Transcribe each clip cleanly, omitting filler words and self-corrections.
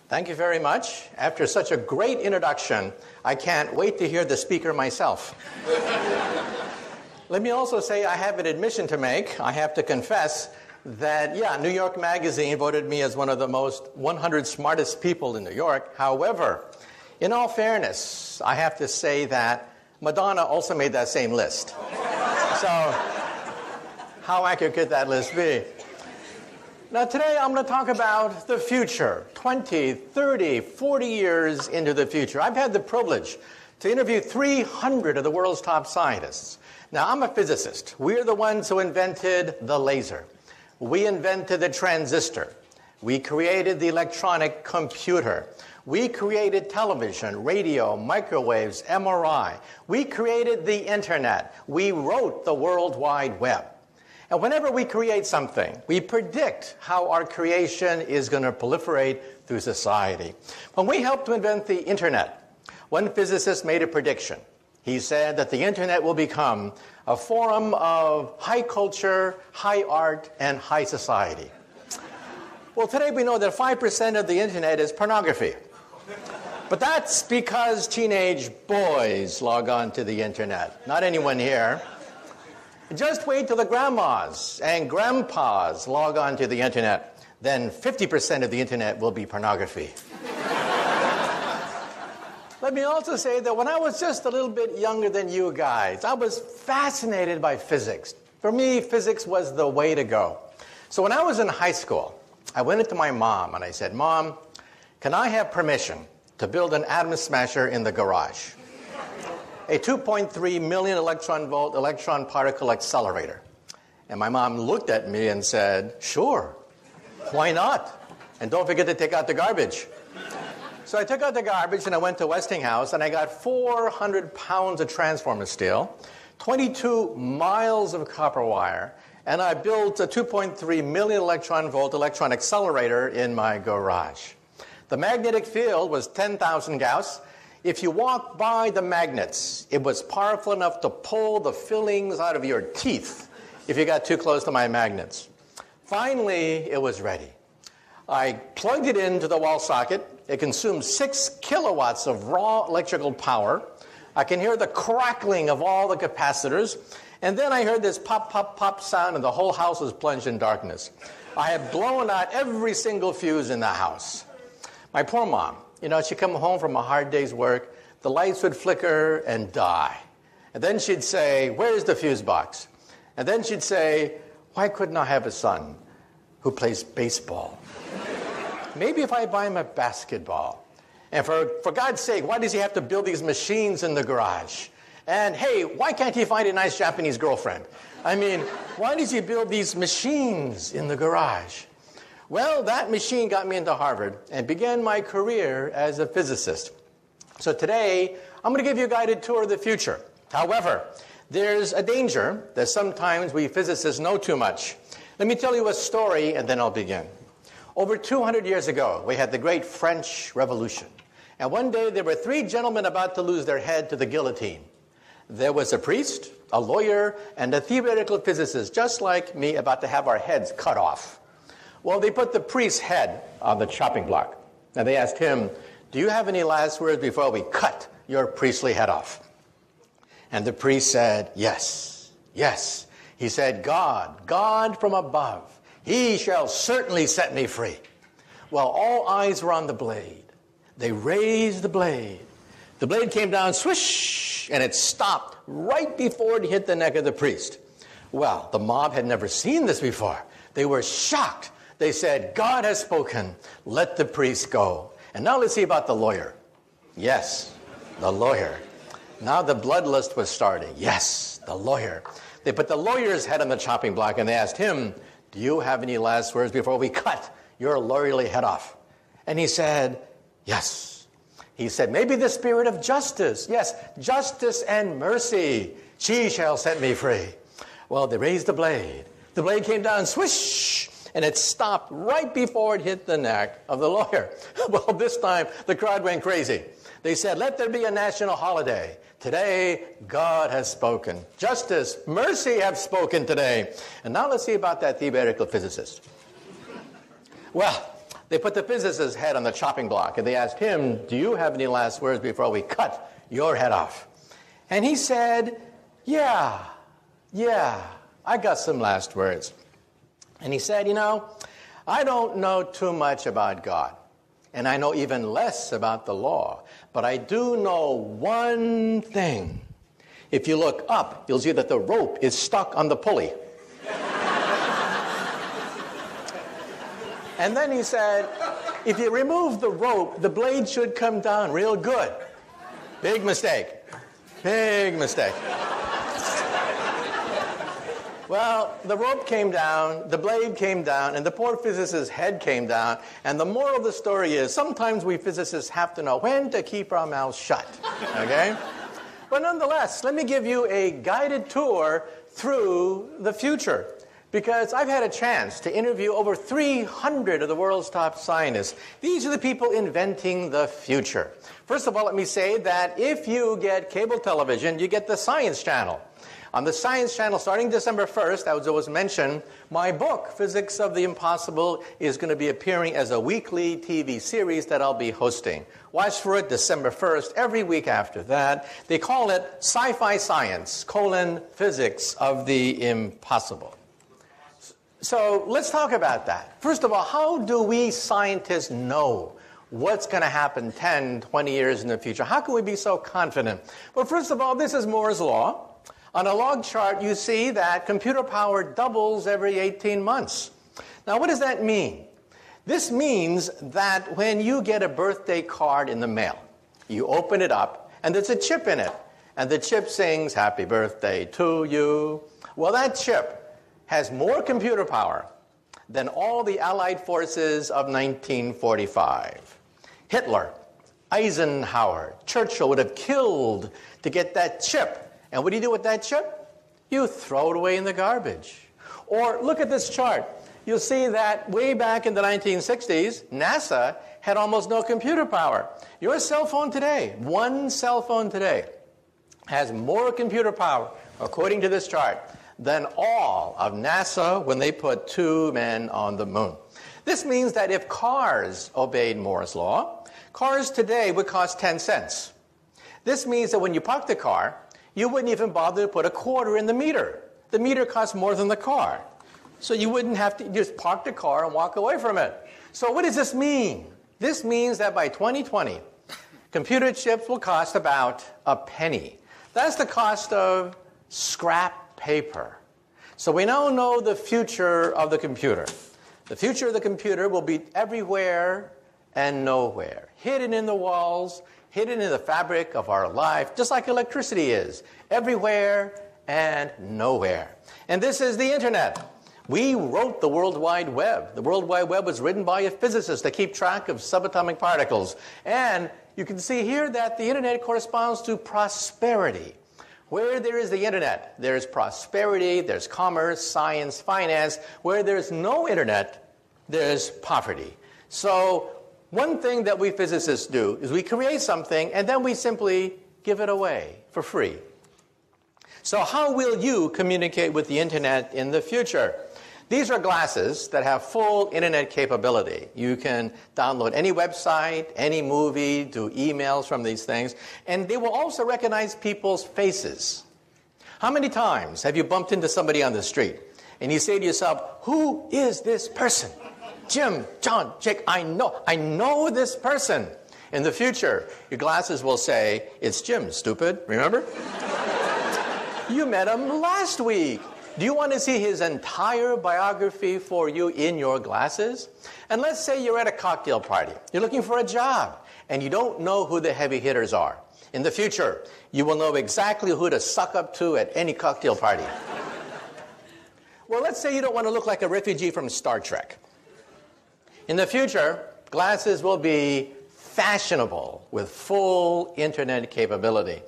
Thank you very much. After such a great introduction, I can't wait to hear the speaker myself. Let me also say I have an admission to make. I have to confess that, New York Magazine voted me as one of the most 100 smartest people in New York. However, in all fairness, I have to say that Madonna also made that same list. So, how accurate could that list be? Now, today I'm going to talk about the future, 20, 30, 40 years into the future. I've had the privilege to interview 300 of the world's top scientists. Now, I'm a physicist. We're the ones who invented the laser. We invented the transistor. We created the electronic computer. We created television, radio, microwaves, MRI. We created the internet. We wrote the World Wide Web. And whenever we create something, we predict how our creation is going to proliferate through society. When we helped to invent the internet, one physicist made a prediction. He said that the internet will become a forum of high culture, high art, and high society. Well, today we know that 5% of the internet is pornography. But that's because teenage boys log on to the internet, not anyone here. Just wait till the grandmas and grandpas log on to the internet. Then 50% of the internet will be pornography. Let me also say that when I was just a little bit younger than you guys, I was fascinated by physics. For me, physics was the way to go. So when I was in high school, I went into my mom and I said, "Mom, can I have permission to build an atom smasher in the garage? A 2.3 million electron volt electron particle accelerator." And my mom looked at me and said, "Sure, why not? And don't forget to take out the garbage." So I took out the garbage and I went to Westinghouse and I got 400 pounds of transformer steel, 22 miles of copper wire, and I built a 2.3 million electron volt electron accelerator in my garage. The magnetic field was 10,000 Gauss. If you walked by the magnets, it was powerful enough to pull the fillings out of your teeth if you got too close to my magnets. Finally, it was ready. I plugged it into the wall socket. It consumed 6 kilowatts of raw electrical power. I can hear the crackling of all the capacitors. And then I heard this pop, pop, pop sound, and the whole house was plunged in darkness. I had blown out every single fuse in the house. My poor mom, she'd come home from a hard day's work, the lights would flicker and die. And then she'd say, "Where's the fuse box?" And then she'd say, "Why couldn't I have a son who plays baseball? Maybe if I buy him a basketball. And for God's sake, why does he have to build these machines in the garage? And hey, why can't he find a nice Japanese girlfriend? I mean, why does he build these machines in the garage?" Well, that machine got me into Harvard and began my career as a physicist. So today, I'm going to give you a guided tour of the future. However, there's a danger that sometimes we physicists know too much. Let me tell you a story, and then I'll begin. Over 200 years ago, we had the great French Revolution. And one day, there were 3 gentlemen about to lose their head to the guillotine. There was a priest, a lawyer, and a theoretical physicist, just like me, about to have our heads cut off. Well, they put the priest's head on the chopping block. And they asked him, "Do you have any last words before we cut your priestly head off?" And the priest said, "Yes, yes." He said, God from above, he shall certainly set me free." Well, all eyes were on the blade. They raised the blade. The blade came down, swish, and it stopped right before it hit the neck of the priest. Well, the mob had never seen this before. They were shocked. They said, "God has spoken. Let the priest go." And now let's see about the lawyer. Yes, the lawyer. Now the bloodlust was starting. Yes, the lawyer. They put the lawyer's head on the chopping block and they asked him, "Do you have any last words before we cut your lawyerly head off?" And he said, "Yes." He said, "Maybe the spirit of justice. Yes, justice and mercy. She shall set me free." Well, they raised the blade. The blade came down, swish, and it stopped right before it hit the neck of the lawyer. Well, this time, the crowd went crazy. They said, "Let there be a national holiday. Today, God has spoken. Justice, mercy have spoken today." And now let's see about that theoretical physicist. Well, They put the physicist's head on the chopping block, and they asked him, do you have any last words before we cut your head off? And he said, yeah, I got some last words. And he said, I don't know too much about God, and I know even less about the law, but I do know one thing. If you look up, you'll see that the rope is stuck on the pulley. And then he said, if you remove the rope, the blade should come down real good. Big mistake. Big mistake. Well, the rope came down, the blade came down, and the poor physicist's head came down. And the moral of the story is, sometimes we physicists have to know when to keep our mouths shut. Okay? But nonetheless, let me give you a guided tour through the future. Because I've had a chance to interview over 300 of the world's top scientists. These are the people inventing the future. First of all, let me say that if you get cable television, you get the Science Channel. On the Science Channel, starting December 1st, as it was mentioned, my book, Physics of the Impossible, is going to be appearing as a weekly TV series that I'll be hosting. Watch for it December 1st, every week after that. They call it Sci-Fi Science, Physics of the Impossible. So let's talk about that. First of all, how do we scientists know what's going to happen 10, 20 years in the future? How can we be so confident? Well, first of all, this is Moore's Law. On a log chart, you see that computer power doubles every 18 months. Now, what does that mean? This means that when you get a birthday card in the mail, you open it up, and there's a chip in it. And the chip sings, "Happy birthday to you." Well, that chip has more computer power than all the Allied forces of 1945. Hitler, Eisenhower, Churchill would have killed to get that chip. And what do you do with that chip? You throw it away in the garbage. Or look at this chart. You'll see that way back in the 1960s, NASA had almost no computer power. Your cell phone today, one cell phone today, has more computer power, according to this chart, than all of NASA when they put 2 men on the moon. This means that if cars obeyed Moore's Law, cars today would cost 10 cents. This means that when you park the car, you wouldn't even bother to put a quarter in the meter. The meter costs more than the car. So you wouldn't have to just park the car and walk away from it. So what does this mean? This means that by 2020, computer chips will cost about a penny. That's the cost of scrap paper. So we now know the future of the computer. The future of the computer will be everywhere and nowhere, hidden in the walls, hidden in the fabric of our life, just like electricity is, everywhere and nowhere. And this is the internet. We wrote the World Wide Web. The World Wide Web was written by a physicist to keep track of subatomic particles. And you can see here that the internet corresponds to prosperity. Where there is the internet, there's prosperity, there's commerce, science, finance. Where there's no internet, there's poverty. So one thing that we physicists do is we create something and then we simply give it away for free. So how will you communicate with the internet in the future? These are glasses that have full internet capability. You can download any website, any movie, do emails from these things, and they will also recognize people's faces. How many times have you bumped into somebody on the street and you say to yourself, who is this person? Jim, John, Jake, I know this person. In the future, your glasses will say, it's Jim, stupid, remember? You met him last week. Do you want to see his entire biography for you in your glasses? And let's say you're at a cocktail party. You're looking for a job, and you don't know who the heavy hitters are. In the future, you will know exactly who to suck up to at any cocktail party. Well, let's say you don't want to look like a refugee from Star Trek. In the future, glasses will be fashionable with full internet capability.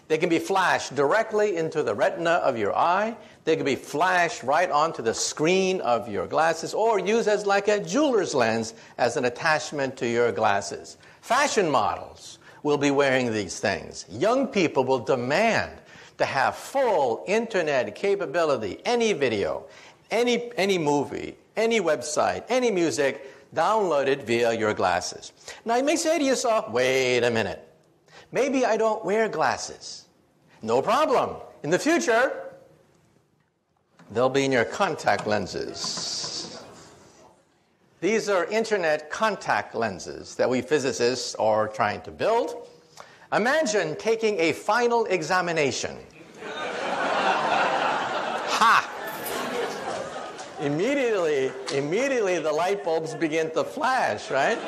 They can be flashed directly into the retina of your eye. They can be flashed right onto the screen of your glasses or used as like a jeweler's lens as an attachment to your glasses. Fashion models will be wearing these things. Young people will demand to have full internet capability, any video, any movie, any website, any music, downloaded via your glasses. Now, you may say to yourself, wait a minute. Maybe I don't wear glasses. No problem. In the future, they'll be in your contact lenses. These are internet contact lenses that we physicists are trying to build. Imagine taking a final examination. Ha! Immediately the light bulbs begin to flash, right?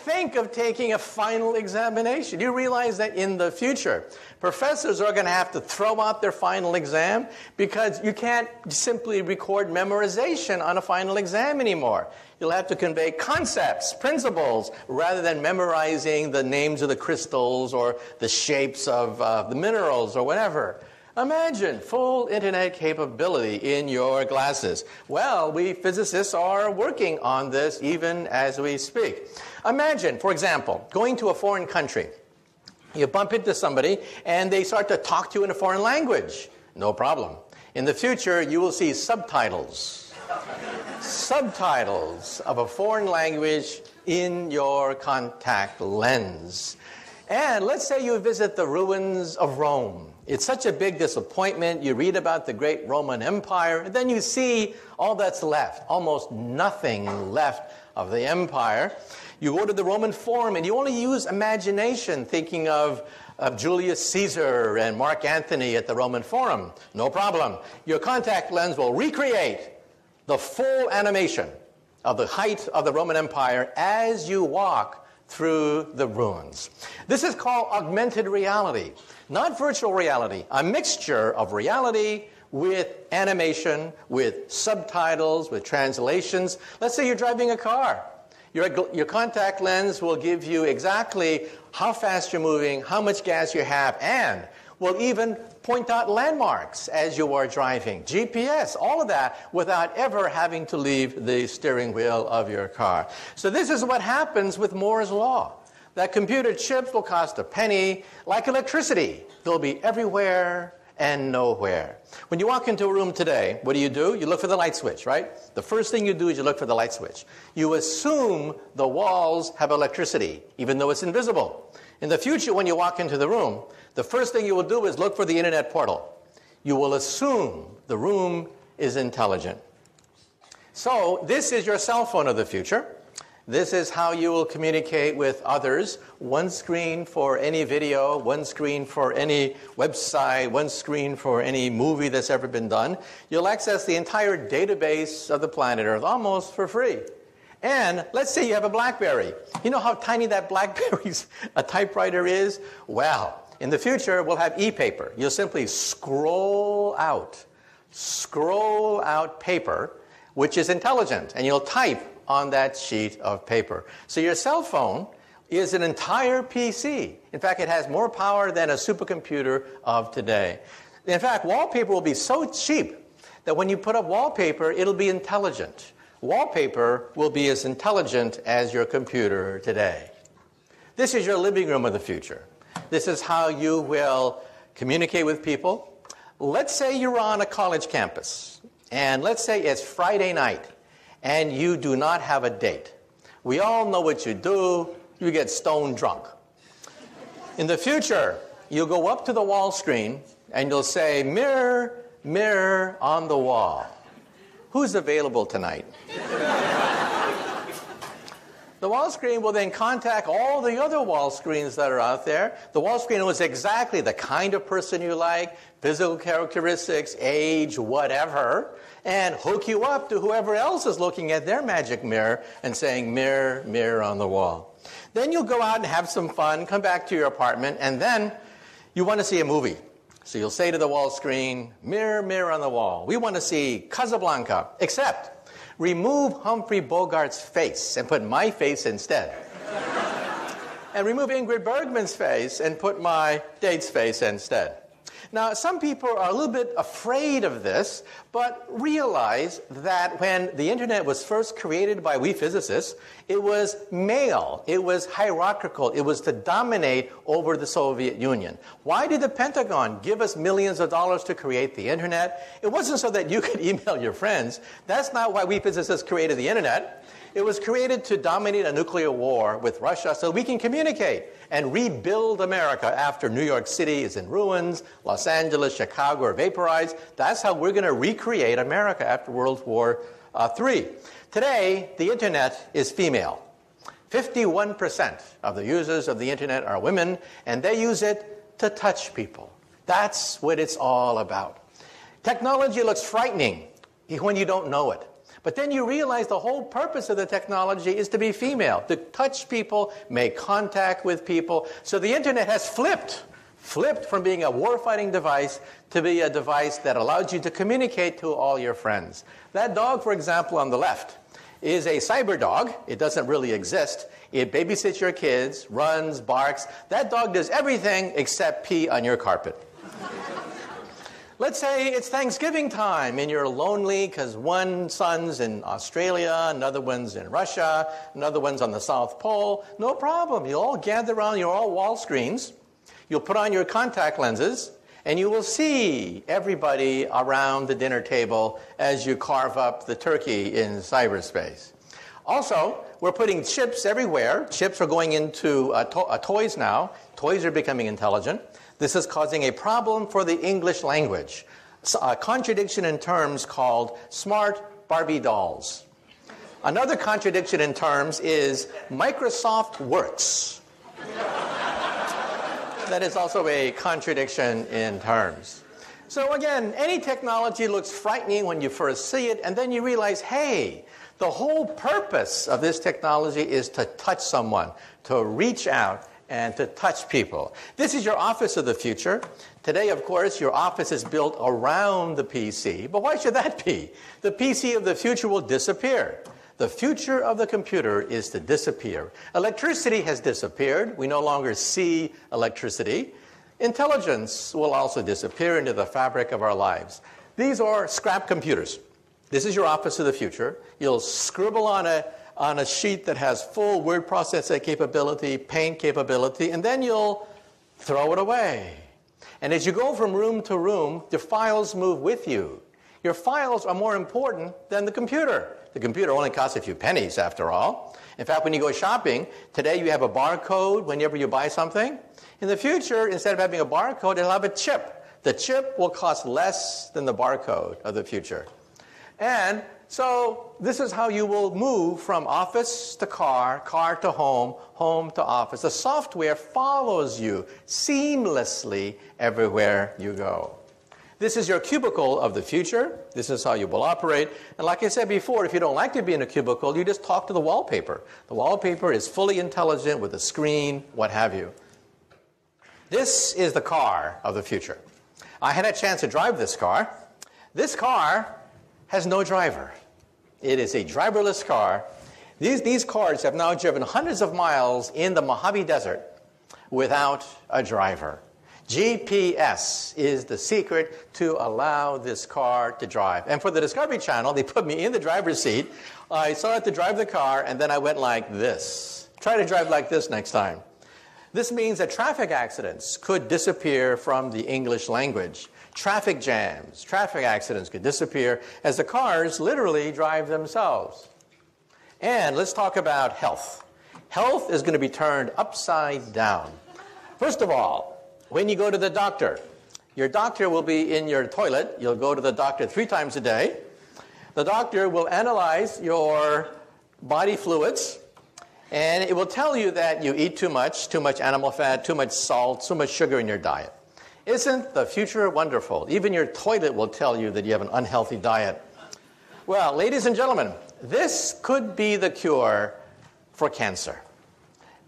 Think of taking a final examination. You realize that in the future, professors are going to have to throw out their final exam because you can't simply record memorization on a final exam anymore. You'll have to convey concepts, principles, rather than memorizing the names of the crystals or the shapes of the minerals or whatever. Imagine full internet capability in your glasses. Well, we physicists are working on this even as we speak. Imagine, for example, going to a foreign country. You bump into somebody and they start to talk to you in a foreign language. No problem. In the future, you will see subtitles. Subtitles of a foreign language in your contact lens. And let's say you visit the ruins of Rome. It's such a big disappointment. You read about the great Roman Empire, and then you see all that's left, almost nothing left of the empire. You go to the Roman Forum, and you only use imagination, thinking of Julius Caesar and Mark Antony at the Roman Forum. No problem. Your contact lens will recreate the full animation of the height of the Roman Empire as you walk through the ruins. This is called augmented reality, not virtual reality, a mixture of reality with animation, with subtitles, with translations. Let's say you're driving a car. Your contact lens will give you exactly how fast you're moving, how much gas you have, and will even point out landmarks as you are driving. GPS, all of that, without ever having to leave the steering wheel of your car. So this is what happens with Moore's Law. That computer chips will cost a penny, like electricity. They'll be everywhere and nowhere. When you walk into a room today, what do? You look for the light switch, right? The first thing you do is you look for the light switch. You assume the walls have electricity, even though it's invisible. In the future, when you walk into the room, the first thing you will do is look for the internet portal. You will assume the room is intelligent. So this is your cell phone of the future. This is how you will communicate with others. One screen for any video, one screen for any website, one screen for any movie that's ever been done. You'll access the entire database of the planet Earth almost for free. And let's say you have a BlackBerry. You know how tiny that BlackBerry's a typewriter is? Well, in the future, we'll have e-paper. You'll simply scroll out paper, which is intelligent, and you'll type on that sheet of paper. So your cell phone is an entire PC. In fact, it has more power than a supercomputer of today. In fact, wallpaper will be so cheap that when you put up wallpaper, it'll be intelligent. Wallpaper will be as intelligent as your computer today. This is your living room of the future. This is how you will communicate with people. Let's say you're on a college campus, and let's say it's Friday night, and you do not have a date. We all know what you do. You get stone drunk. In the future, you'll go up to the wall screen, and you'll say, "Mirror, mirror on the wall, who's available tonight?" The wall screen will then contact all the other wall screens that are out there. The wall screen knows exactly the kind of person you like, physical characteristics, age, whatever, and hook you up to whoever else is looking at their magic mirror and saying, "Mirror, mirror on the wall." Then you'll go out and have some fun, come back to your apartment, and then you want to see a movie. So you'll say to the wall screen, "Mirror, mirror on the wall, we want to see Casablanca, except remove Humphrey Bogart's face and put my face instead. And remove Ingrid Bergman's face and put my date's face instead." Now, some people are a little bit afraid of this, but realize that when the internet was first created by we physicists, it was male, it was hierarchical, it was to dominate over the Soviet Union. Why did the Pentagon give us millions of dollars to create the internet? It wasn't so that you could email your friends. That's not why we physicists created the internet. It was created to dominate a nuclear war with Russia so we can communicate and rebuild America after New York City is in ruins, Los Angeles, Chicago are vaporized. That's how we're going to recreate America after World War III. Today, the internet is female. 51% of the users of the internet are women, and they use it to touch people. That's what it's all about. Technology looks frightening when you don't know it. But then you realize the whole purpose of the technology is to be female, to touch people, make contact with people. So the internet has flipped from being a war-fighting device to be a device that allows you to communicate to all your friends. That dog, for example, on the left, is a cyber dog. It doesn't really exist. It babysits your kids, runs, barks. That dog does everything except pee on your carpet. Let's say it's Thanksgiving time and you're lonely because one son's in Australia, another one's in Russia, another one's on the South Pole. No problem. You'll all gather around your all wall screens. You'll put on your contact lenses and you will see everybody around the dinner table as you carve up the turkey in cyberspace. Also, we're putting chips everywhere. Chips are going into toys now. Toys are becoming intelligent. This is causing a problem for the English language. A contradiction in terms called smart Barbie dolls. Another contradiction in terms is Microsoft Works. That is also a contradiction in terms. So again, any technology looks frightening when you first see it, and then you realize, hey, the whole purpose of this technology is to touch someone, to reach out and to touch people. This is your office of the future. Today, of course, your office is built around the PC. But why should that be? The PC of the future will disappear. The future of the computer is to disappear. Electricity has disappeared. We no longer see electricity. Intelligence will also disappear into the fabric of our lives. These are scrap computers. This is your office of the future. You'll scribble on a sheet that has full word processing capability, paint capability, and then you'll throw it away. And as you go from room to room, the files move with you. Your files are more important than the computer. The computer only costs a few pennies, after all. In fact, when you go shopping, today you have a barcode whenever you buy something. In the future, instead of having a barcode, it'll have a chip. The chip will cost less than the barcode of the future. And so this is how you will move from office to car, car to home, home to office. The software follows you seamlessly everywhere you go. This is your cubicle of the future. This is how you will operate. And like I said before, if you don't like to be in a cubicle, you just talk to the wallpaper. The wallpaper is fully intelligent with a screen, what have you. This is the car of the future. I had a chance to drive this car. This car has no driver. It is a driverless car. These cars have now driven hundreds of miles in the Mojave Desert without a driver. GPS is the secret to allow this car to drive. And for the Discovery Channel, they put me in the driver's seat. I started to drive the car, and then I went like this. Try to drive like this next time. This means that traffic accidents could disappear from the English language. Traffic jams, traffic accidents could disappear as the cars literally drive themselves. And let's talk about health. Health is going to be turned upside down. First of all, when you go to the doctor, your doctor will be in your toilet. You'll go to the doctor 3 times a day. The doctor will analyze your body fluids, and it will tell you that you eat too much animal fat, too much salt, too much sugar in your diet. Isn't the future wonderful? Even your toilet will tell you that you have an unhealthy diet. Well, ladies and gentlemen, this could be the cure for cancer.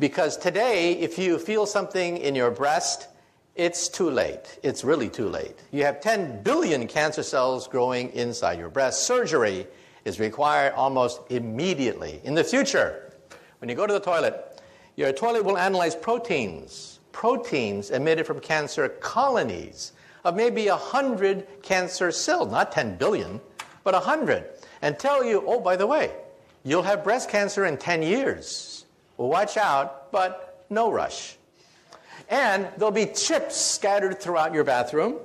Because today, if you feel something in your breast, it's too late. It's really too late. You have 10 billion cancer cells growing inside your breast. Surgery is required almost immediately. In the future, when you go to the toilet, your toilet will analyze proteins emitted from cancer colonies of maybe 100 cancer cells, not 10 billion, but 100, and tell you, oh, by the way, you'll have breast cancer in 10 years. Well, watch out, but no rush. And there'll be chips scattered throughout your bathroom,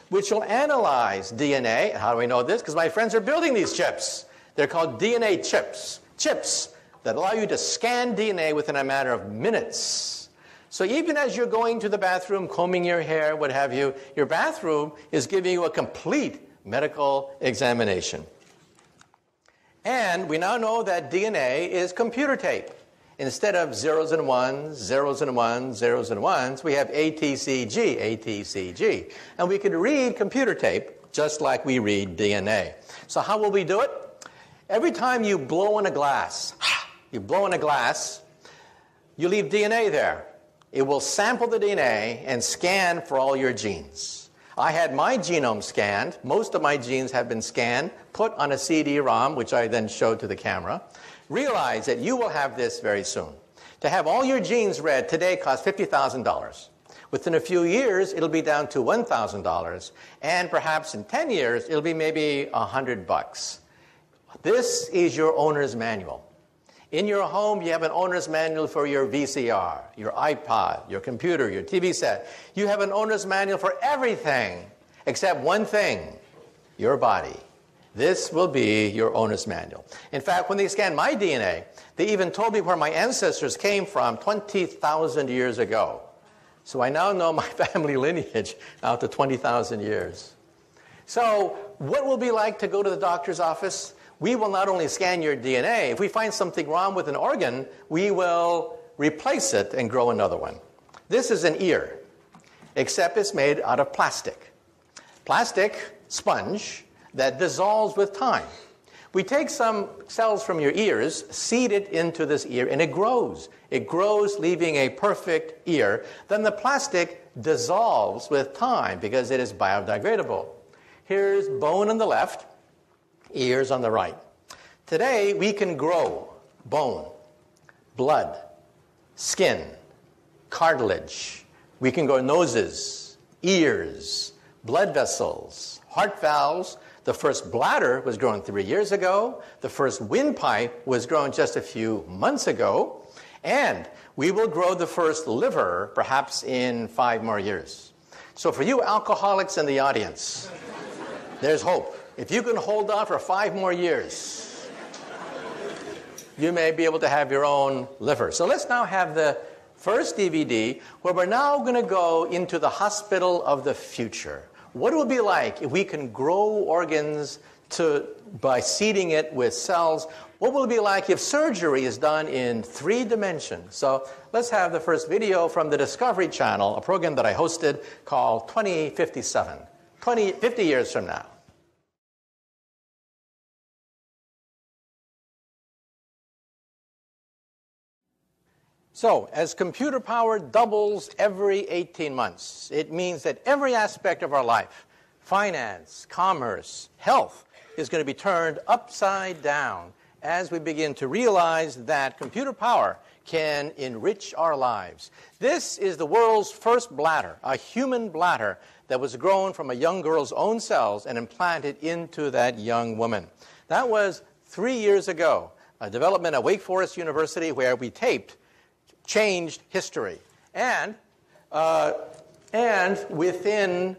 which will analyze DNA. How do we know this? Because my friends are building these chips. They're called DNA chips. Chips that allow you to scan DNA within a matter of minutes. So even as you're going to the bathroom, combing your hair, what have you, your bathroom is giving you a complete medical examination. And we now know that DNA is computer tape. Instead of zeros and ones, zeros and ones, zeros and ones, we have ATCG, ATCG. And we can read computer tape just like we read DNA. So how will we do it? Every time you blow in a glass, you leave DNA there. It will sample the DNA and scan for all your genes. I had my genome scanned. Most of my genes have been scanned, put on a CD-ROM, which I then showed to the camera. Realize that you will have this very soon. To have all your genes read today costs $50,000. Within a few years, it'll be down to $1,000. And perhaps in 10 years, it'll be maybe $100. This is your owner's manual. In your home, you have an owner's manual for your VCR, your iPod, your computer, your TV set. You have an owner's manual for everything except one thing, your body. This will be your owner's manual. In fact, when they scanned my DNA, they even told me where my ancestors came from 20,000 years ago. So I now know my family lineage out to 20,000 years. So what will it be like to go to the doctor's office? We will not only scan your DNA. If we find something wrong with an organ, we will replace it and grow another one. This is an ear, except it's made out of plastic. Plastic sponge that dissolves with time. We take some cells from your ears, seed it into this ear, and it grows. It grows, leaving a perfect ear. Then the plastic dissolves with time because it is biodegradable. Here's bone on the left, ears on the right. Today, we can grow bone, blood, skin, cartilage. We can grow noses, ears, blood vessels, heart valves. The first bladder was grown 3 years ago. The first windpipe was grown just a few months ago. And we will grow the first liver perhaps in 5 more years. So for you alcoholics in the audience, there's hope. If you can hold on for 5 more years, you may be able to have your own liver. So let's now have the first DVD where we're now going to go into the hospital of the future. What it will be like if we can grow organs by seeding it with cells. What will it be like if surgery is done in 3 dimensions? So let's have the first video from the Discovery Channel, a program that I hosted called 2057, 50 years from now. So, as computer power doubles every 18 months, it means that every aspect of our life, finance, commerce, health, is going to be turned upside down as we begin to realize that computer power can enrich our lives. This is the world's first bladder, a human bladder that was grown from a young girl's own cells and implanted into that young woman. That was 3 years ago, a development at Wake Forest University where we changed history. And within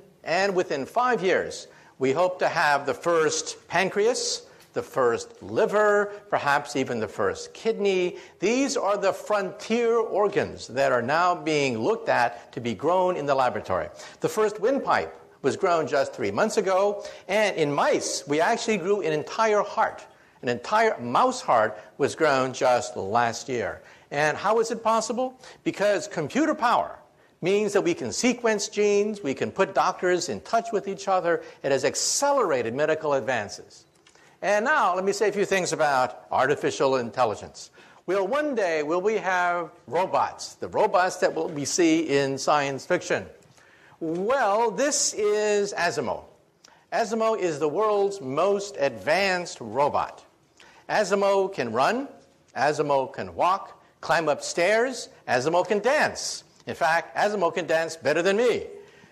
5 years, we hope to have the first pancreas, the first liver, perhaps even the first kidney. These are the frontier organs that are now being looked at to be grown in the laboratory. The first windpipe was grown just 3 months ago, and in mice, we actually grew an entire heart. An entire mouse heart was grown just last year. And how is it possible? Because computer power means that we can sequence genes, we can put doctors in touch with each other. It has accelerated medical advances. And now, let me say a few things about artificial intelligence. One day, will we have robots, the robots that we see in science fiction? Well, this is Asimo. Asimo is the world's most advanced robot. Asimo can run, Asimo can walk, climb up stairs, Asimo can dance. In fact, Asimo can dance better than me.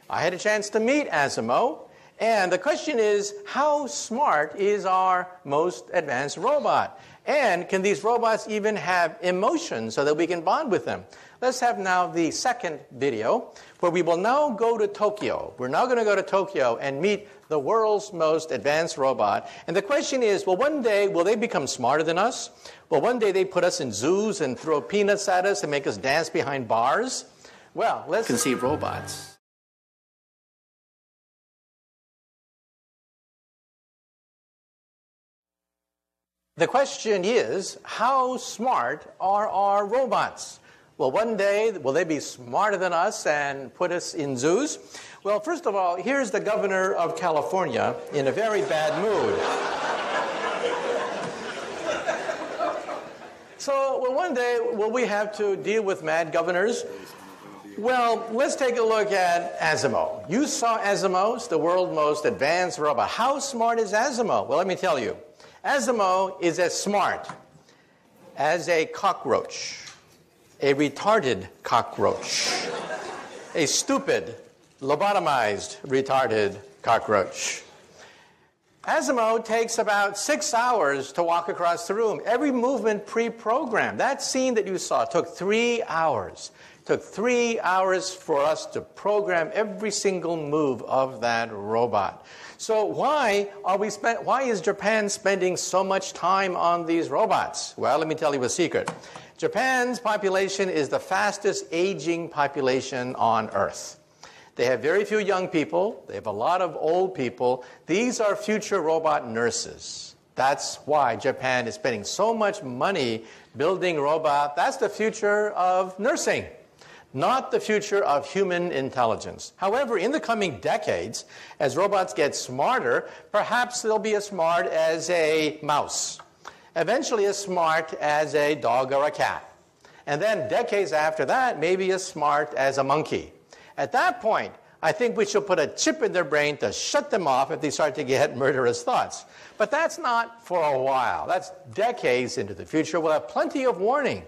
I had a chance to meet Asimo, and the question is, how smart is our most advanced robot? And can these robots even have emotions so that we can bond with them? Let's have now the second video where we will now go to Tokyo. We're now going to go to Tokyo and meet the world's most advanced robot. And the question is, well, one day, will they become smarter than us? Well, one day they put us in zoos and throw peanuts at us and make us dance behind bars? Well, let's conceive robots. The question is, how smart are our robots? Well, one day, will they be smarter than us and put us in zoos? Well, first of all, here's the governor of California in a very bad mood. So, well, one day, will we have to deal with mad governors? Well, let's take a look at Asimo. You saw Asimo, the world's most advanced robot. How smart is Asimo? Well, let me tell you. Asimo is as smart as a cockroach, a retarded cockroach, a stupid, lobotomized, retarded cockroach. Asimo takes about 6 hours to walk across the room. Every movement pre-programmed. That scene that you saw took 3 hours. Took 3 hours for us to program every single move of that robot. So why is Japan spending so much time on these robots? Well, let me tell you a secret. Japan's population is the fastest aging population on Earth. They have very few young people. They have a lot of old people. These are future robot nurses. That's why Japan is spending so much money building robots. That's the future of nursing, not the future of human intelligence. However, in the coming decades, as robots get smarter, perhaps they'll be as smart as a mouse, eventually as smart as a dog or a cat, and then decades after that, maybe as smart as a monkey. At that point, I think we should put a chip in their brain to shut them off if they start to get murderous thoughts. But that's not for a while. That's decades into the future. We'll have plenty of warning.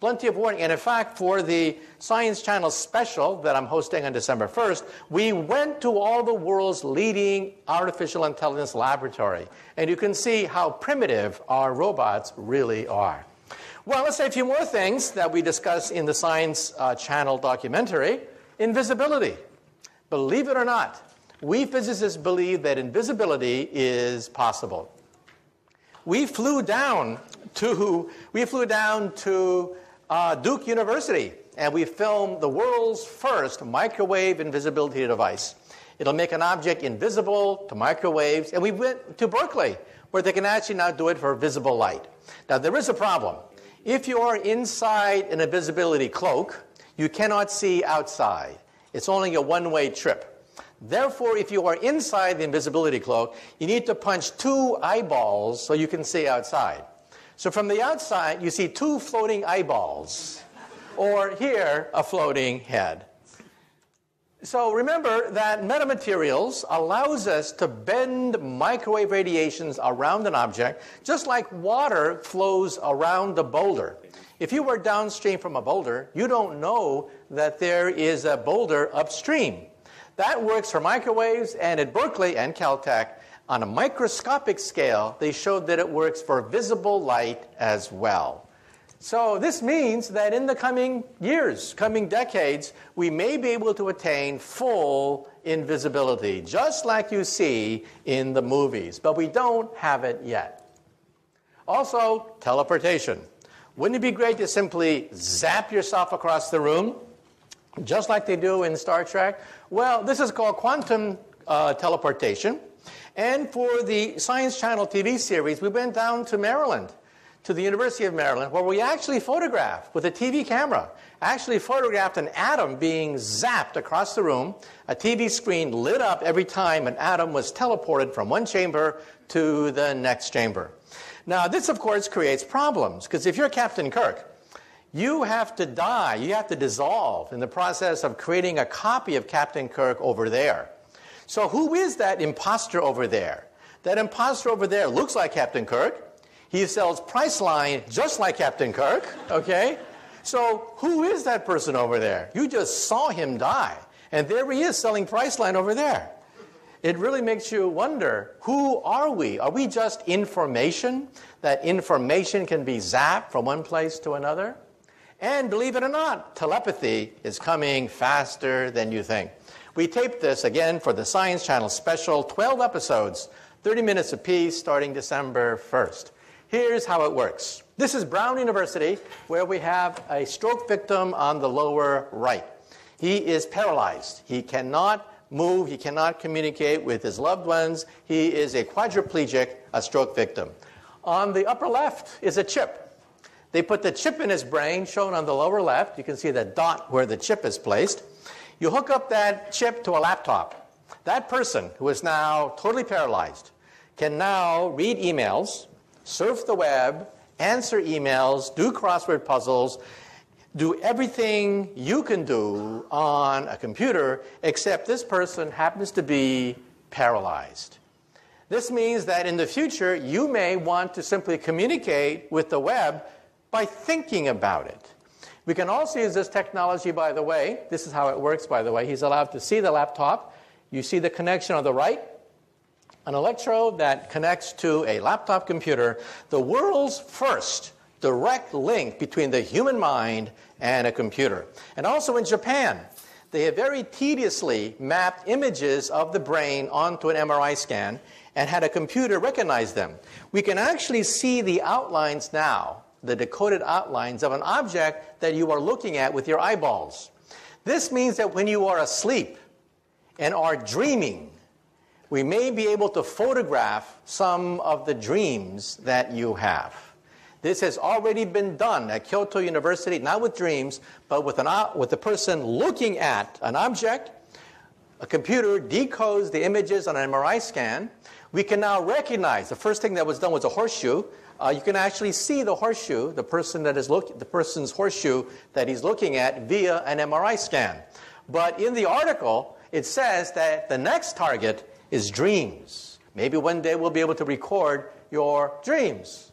Plenty of warning. And in fact, for the Science Channel special that I'm hosting on December 1st, we went to all the world's leading artificial intelligence laboratory. And you can see how primitive our robots really are. Well, let's say a few more things that we discuss in the Science Channel documentary. Invisibility. Believe it or not, we physicists believe that invisibility is possible. We flew down to Duke University, and we filmed the world's first microwave invisibility device. It'll make an object invisible to microwaves, and we went to Berkeley, where they can actually now do it for visible light. Now, there is a problem. If you are inside an invisibility cloak, you cannot see outside. It's only a one-way trip. Therefore, if you are inside the invisibility cloak, you need to punch 2 eyeballs so you can see outside. So from the outside, you see 2 floating eyeballs, or here, a floating head. So remember that metamaterials allows us to bend microwave radiations around an object, just like water flows around a boulder. If you were downstream from a boulder, you don't know that there is a boulder upstream. That works for microwaves, and at Berkeley and Caltech, on a microscopic scale, they showed that it works for visible light as well. So this means that in the coming years, coming decades, we may be able to attain full invisibility, just like you see in the movies, but we don't have it yet. Also, teleportation. Wouldn't it be great to simply zap yourself across the room, just like they do in Star Trek? Well, this is called quantum teleportation. And for the Science Channel TV series, we went down to Maryland, to the University of Maryland, where we actually photographed, with a TV camera, actually photographed an atom being zapped across the room. A TV screen lit up every time an atom was teleported from one chamber to the next chamber. Now, this, of course, creates problems, because if you're Captain Kirk, you have to die, you have to dissolve in the process of creating a copy of Captain Kirk over there. So who is that imposter over there? That imposter over there looks like Captain Kirk. He sells Priceline just like Captain Kirk, okay? So who is that person over there? You just saw him die, and there he is selling Priceline over there. it really makes you wonder, who are we? Are we just information? That information can be zapped from one place to another? And believe it or not, telepathy is coming faster than you think. We taped this again for the Science Channel special, 12 episodes, 30 minutes apiece, starting December 1st. Here's how it works. This is Brown University, where we have a stroke victim on the lower right. He is paralyzed. He cannot move. He cannot communicate with his loved ones. He is a quadriplegic, a stroke victim. On the upper left is a chip. They put the chip in his brain, shown on the lower left. You can see the dot where the chip is placed. You hook up that chip to a laptop. That person, who is now totally paralyzed, can now read emails, surf the web, answer emails, do crossword puzzles, do everything you can do on a computer, except this person happens to be paralyzed. This means that in the future, you may want to simply communicate with the web by thinking about it. We can also use this technology, by the way. This is how it works, by the way. He's allowed to see the laptop. You see the connection on the right, an electrode that connects to a laptop computer, the world's first direct link between the human mind and a computer. And also in Japan, they have very tediously mapped images of the brain onto an MRI scan and had a computer recognize them. We can actually see the outlines now, the decoded outlines of an object that you are looking at with your eyeballs. This means that when you are asleep and are dreaming, we may be able to photograph some of the dreams that you have. This has already been done at Kyoto University, not with dreams, but with a person looking at an object. A computer decodes the images on an MRI scan. We can now recognize, the first thing that was done was a horseshoe. You can actually see the horseshoe, the person's horseshoe that he's looking at via an MRI scan. But in the article, it says that the next target is dreams. Maybe one day we'll be able to record your dreams.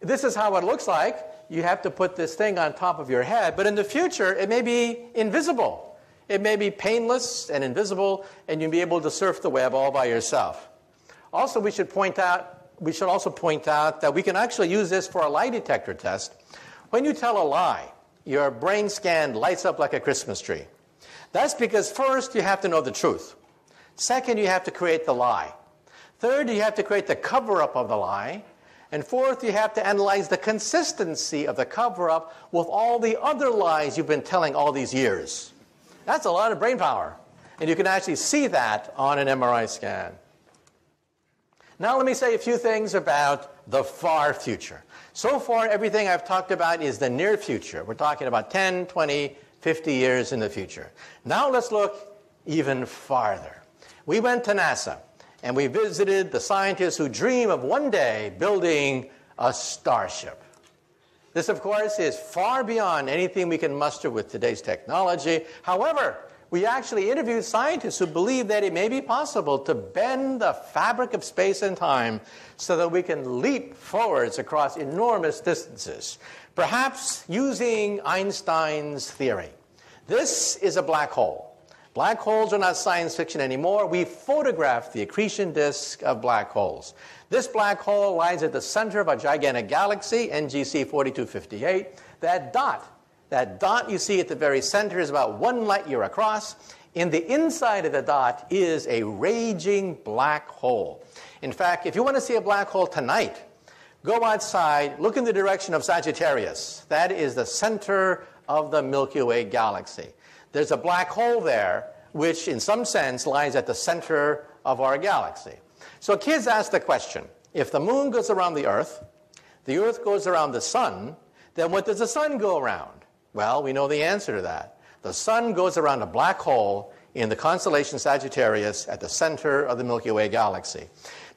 This is how it looks like. You have to put this thing on top of your head, but in the future, it may be invisible. It may be painless and invisible, and you'll be able to surf the web all by yourself. Also, we should also point out that we can actually use this for a lie detector test. When you tell a lie, your brain scan lights up like a Christmas tree. That's because first, you have to know the truth. Second, you have to create the lie. Third, you have to create the cover-up of the lie. And fourth, you have to analyze the consistency of the cover-up with all the other lies you've been telling all these years. That's a lot of brain power. And you can actually see that on an MRI scan. Now let me say a few things about the far future. So far, everything I've talked about is the near future. We're talking about 10, 20, 50 years in the future. Now let's look even farther. We went to NASA, and we visited the scientists who dream of one day building a starship. This, of course, is far beyond anything we can muster with today's technology. However, we actually interviewed scientists who believe that it may be possible to bend the fabric of space and time so that we can leap forwards across enormous distances, perhaps using Einstein's theory. This is a black hole. Black holes are not science fiction anymore. We photographed the accretion disk of black holes. This black hole lies at the center of a gigantic galaxy, NGC 4258. That dot you see at the very center is about 1 light year across. In the inside of the dot is a raging black hole. In fact, if you want to see a black hole tonight, go outside, look in the direction of Sagittarius. That is the center of the Milky Way galaxy. There's a black hole there, which in some sense lies at the center of our galaxy. So kids ask the question, if the moon goes around the Earth goes around the sun, then what does the sun go around? Well, we know the answer to that. The sun goes around a black hole in the constellation Sagittarius at the center of the Milky Way galaxy.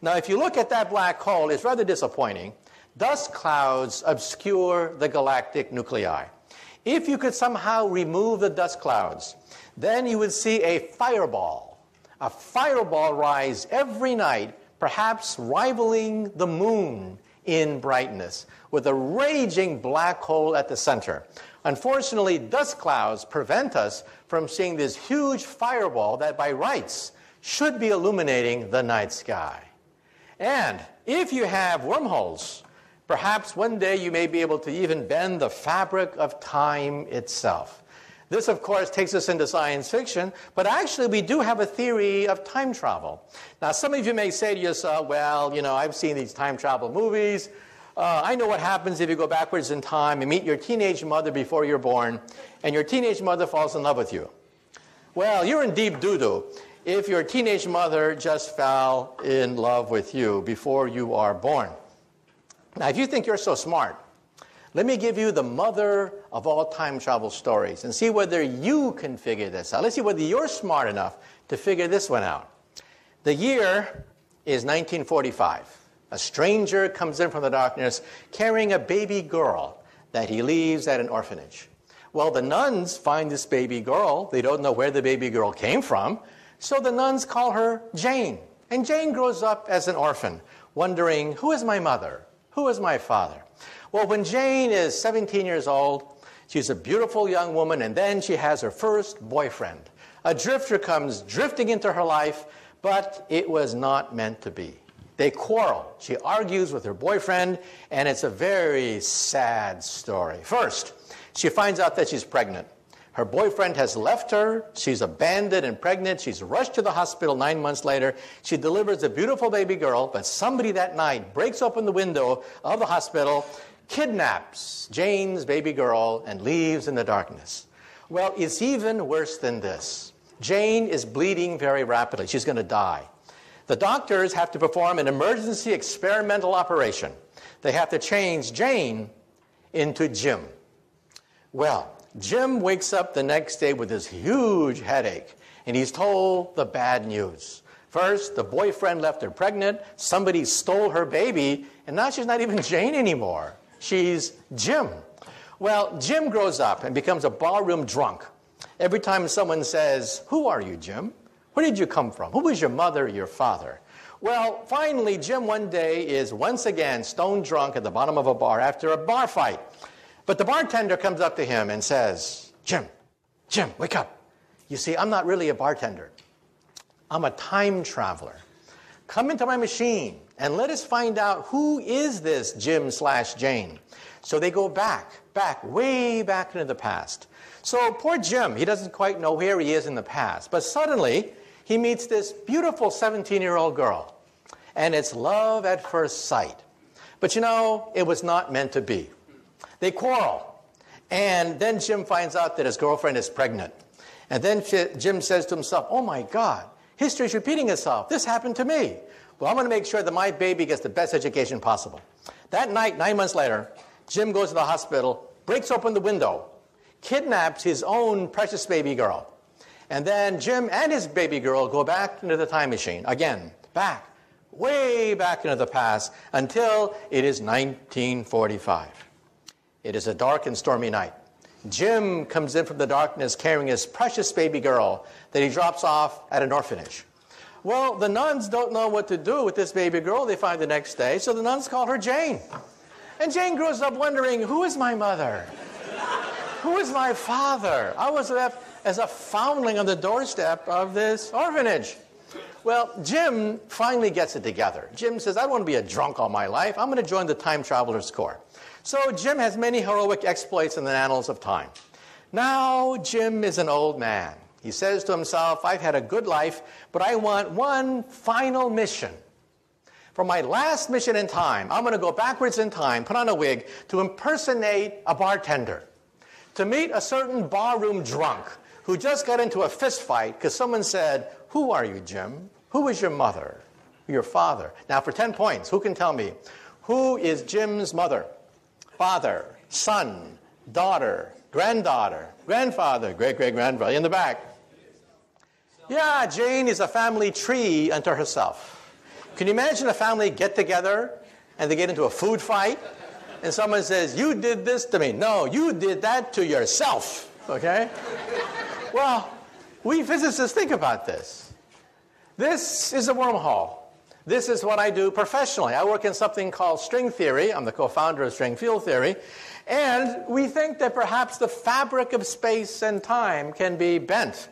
Now, if you look at that black hole, it's rather disappointing. Dust clouds obscure the galactic nuclei. If you could somehow remove the dust clouds, then you would see a fireball rise every night, perhaps rivaling the moon in brightness, with a raging black hole at the center. Unfortunately, dust clouds prevent us from seeing this huge fireball that by rights should be illuminating the night sky. And if you have wormholes, perhaps one day you may be able to even bend the fabric of time itself. This, of course, takes us into science fiction, but actually we do have a theory of time travel. Now, some of you may say to yourself, well, I've seen these time travel movies. I know what happens if you go backwards in time and meet your teenage mother before you're born, and your teenage mother falls in love with you. Well, you're in deep doo-doo if your teenage mother just fell in love with you before you are born. Now, if you think you're so smart, let me give you the mother of all time travel stories and see whether you can figure this out. Let's see whether you're smart enough to figure this one out. The year is 1945. A stranger comes in from the darkness carrying a baby girl that he leaves at an orphanage. Well, the nuns find this baby girl. They don't know where the baby girl came from, so the nuns call her Jane. And Jane grows up as an orphan, wondering, who is my mother? Who is my father? Well, when Jane is 17 years old, she's a beautiful young woman, and then she has her first boyfriend. A drifter comes drifting into her life, but it was not meant to be. They quarrel. She argues with her boyfriend, and it's a very sad story. First, she finds out that she's pregnant. Her boyfriend has left her. She's abandoned and pregnant. She's rushed to the hospital 9 months later. She delivers a beautiful baby girl, but somebody that night breaks open the window of the hospital, kidnaps Jane's baby girl, and leaves in the darkness. Well, it's even worse than this. Jane is bleeding very rapidly. She's going to die. The doctors have to perform an emergency experimental operation. They have to change Jane into Jim. Well, Jim wakes up the next day with this huge headache, and he's told the bad news. First, the boyfriend left her pregnant, somebody stole her baby, and now she's not even Jane anymore. She's Jim. Well, Jim grows up and becomes a barroom drunk. Every time someone says, who are you, Jim? Where did you come from? Who was your mother or your father? Well, finally, Jim one day is once again stone drunk at the bottom of a bar after a bar fight. But the bartender comes up to him and says, Jim, wake up. You see, I'm not really a bartender. I'm a time traveler. Come into my machine and let us find out who is this Jim/Jane. So they go back, way back into the past. So poor Jim, he doesn't quite know where he is in the past. But suddenly, he meets this beautiful 17-year-old girl. And it's love at first sight. But it was not meant to be. They quarrel. And then Jim finds out that his girlfriend is pregnant. And then Jim says to himself, oh my God, history's repeating itself. This happened to me. Well, I'm going to make sure that my baby gets the best education possible. That night, 9 months later, Jim goes to the hospital, breaks open the window, kidnaps his own precious baby girl. And then Jim and his baby girl go back into the time machine. Again, way back into the past, until it is 1945. It is a dark and stormy night. Jim comes in from the darkness carrying his precious baby girl that he drops off at an orphanage. Well, the nuns don't know what to do with this baby girl they find the next day, so the nuns call her Jane. And Jane grows up wondering, who is my mother? Who is my father? I was left as a foundling on the doorstep of this orphanage. Well, Jim finally gets it together. Jim says, I don't want to be a drunk all my life. I'm going to join the Time Travelers Corps. So Jim has many heroic exploits in the annals of time. Now Jim is an old man. He says to himself, I've had a good life, but I want one final mission. For my last mission in time, I'm going to go backwards in time, put on a wig, to impersonate a bartender, to meet a certain barroom drunk who just got into a fist fight because someone said, who are you, Jim? Who is your mother? Your father? Now for 10 points, who can tell me? Who is Jim's mother? Father, son, daughter, granddaughter, grandfather, great-great-grandfather, in the back. Yeah, Jane is a family tree unto herself. Can you imagine a family get together and they get into a food fight and someone says, you did this to me. No, you did that to yourself, okay? Well, we physicists think about this. This is a wormhole. This is what I do professionally. I work in something called string theory. I'm the co-founder of string field theory. And we think that perhaps the fabric of space and time can be bent.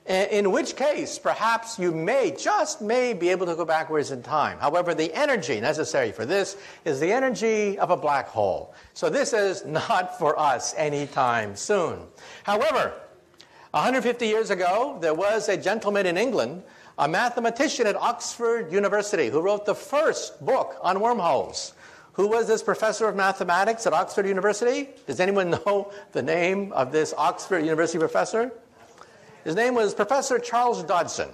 In which case, perhaps you may, just may, be able to go backwards in time. However, the energy necessary for this is the energy of a black hole. So this is not for us anytime soon. However, 150 years ago, there was a gentleman in England, a mathematician at Oxford University, who wrote the first book on wormholes. Who was this professor of mathematics at Oxford University? Does anyone know the name of this Oxford University professor? His name was Professor Charles Dodson.